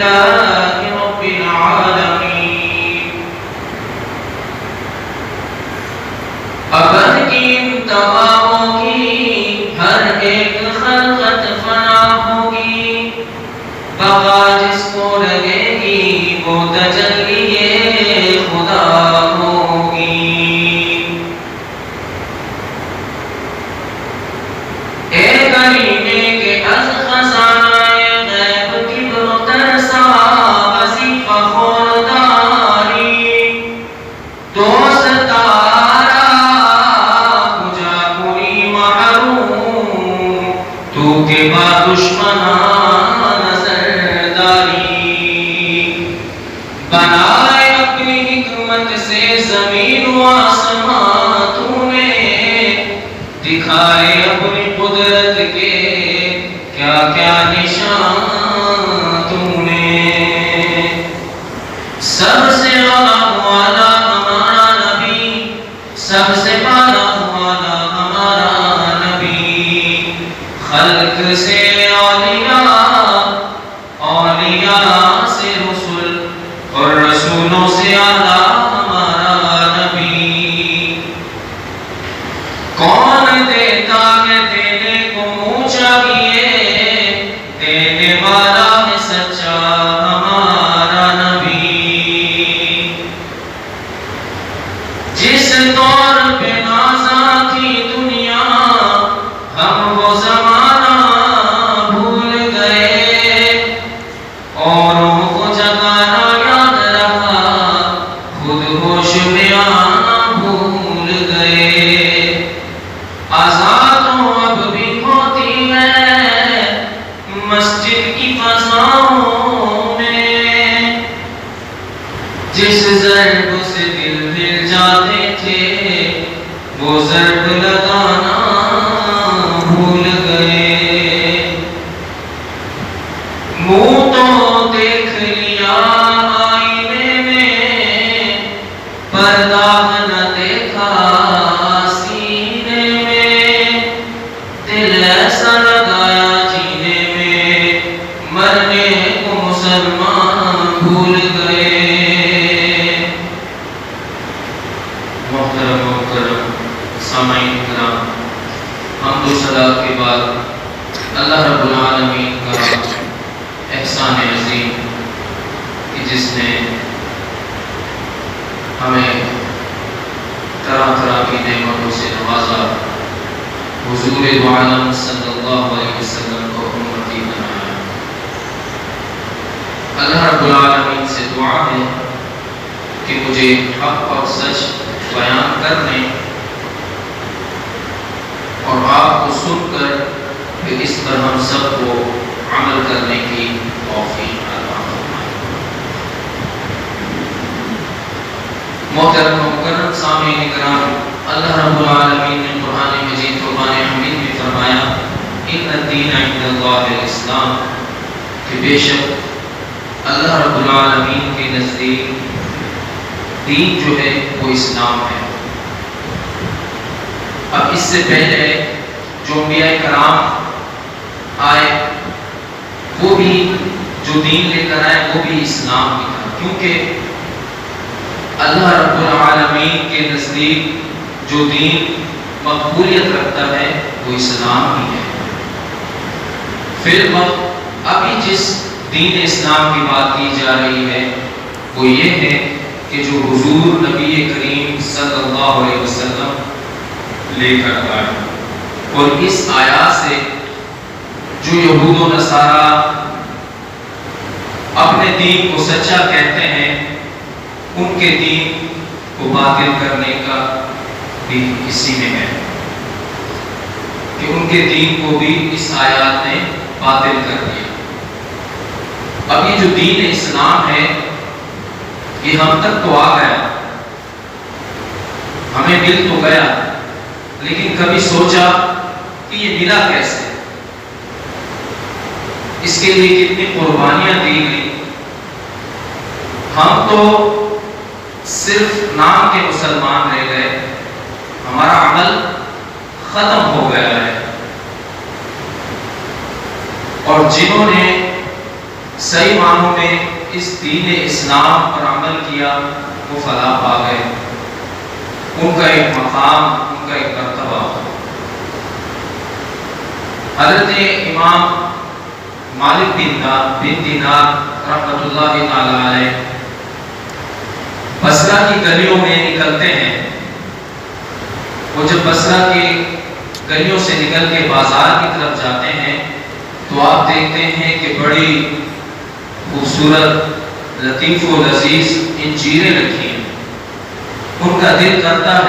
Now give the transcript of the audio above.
رب العالمين. ابد کی تماموں کی ہر ایک خلقت فنا ہوگی، بقا جس کو لگے گی وہ تجلی خدا ہوگی. اے کریمے کے از خزانۂ غیب کبر و ترسا وظیفہ خورداری، تو ستارہ کجا پوری محروم، تو کے بعد دشمنان نظرداری. بنائے اپنی حکمت سے زمین و آسمان تو نے، دکھائے اپنی قدرت کے کیا کیا نشان تو نے. سب سے اعلیٰ والا ہمارا نبی، سب سے بالا والا ہمارا نبی، خلق سے اولیاء، اولیاء سے رسول، اور رسولوں سے اعلیٰ ہمارا نبی. کون دیتا ہے دینے کو منہ چاہیے، دینے والا ہے سچا ہمارا نبی. جس طور پہ نازاں تھی دنیا، ہم وہ زمانہ بھول گئے، اوروں کو جگانا یاد رہا، خود ہوش میں آنا بھول گئے. آزادوں اب بھی ہوتی ہے مسجد کی فضاؤں میں، جس ضرب سے دل ہل جاتے تھے وہ ضرب لگانا بھول گئے. منہ تو دیکھ لیا آئینے میں، پردہ نہ دیکھا سینے میں، دل ایسا لگایا جینے میں، مرنے کو مسلمان بھول گئے. محترم مکرم سامعین کرام، حمد و ثنا کے بعد اللہ رب العالمین کا احسان عظیم کہ جس نے ہمیں طرح طرح کی نعمتوں سے نوازا، حضور دو عالم صلی اللہ علیہ وسلم کو امتی بنایا. اللہ رب العالمین سے دعا ہے کہ مجھے حق اور سچ بیان کرنے اور آپ کو سن کر پھر اس پر ہم سب کو عمل کرنے کی توفیق عطا فرمائے. محترم و مکرم سامعین کرام، اللہ رب العالمین نے قرآن مجید فرقان حمید میں فرمایا ان الدین عند اللہ الاسلام، کہ بے شک اللہ رب العالمین کے نزدیک دین جو ہے وہ اسلام ہے. اب اس سے پہلے جو انبیاء کرام آئے وہ بھی جو دین لے کر آئے وہ بھی اسلام ہی تھا، کیونکہ اللہ رب العالمین کے نزدیک جو دین مقبولیت رکھتا ہے وہ اسلام ہی ہے. پھر ابھی جس دین اسلام کی بات کی جا رہی ہے وہ یہ ہے کہ جو حضور نبی کریم صلی اللہ علیہ وسلم لے کر آئے، اور اس آیات سے جو یہود و نصارہ اپنے دین کو سچا کہتے ہیں ان کے دین کو باطل کرنے کا بھی اسی میں ہے، کہ ان کے دین کو بھی اس آیات نے باطل کر دیا. اب یہ جو دین اسلام ہے یہ ہم تک تو آ گیا، ہمیں مل تو گیا، لیکن کبھی سوچا کہ یہ ملا کیسے، اس کے لیے کتنی قربانیاں دی گئی. ہم تو صرف نام کے مسلمان رہ گئے، ہمارا عمل ختم ہو گیا ہے. اور جنہوں نے صحیح معنوں میں اس دین اسلام پر عمل کیا وہ فلاح پا گئے، ان کا ایک مقام، ان کا ایک مرتبہ۔ حضرت امام مالک بن دینار رحمۃ اللہ تعالی علیہ بصرہ کی گلیوں میں نکلتے ہیں۔ وہ جب بصرہ کی گلیوں سے نکل کے بازار کی طرف جاتے ہیں تو آپ دیکھتے ہیں کہ بڑی خوبصورت، لطیف و لذیذ انجیریں رکھی ہیں۔ ان کا دل کرتا ہے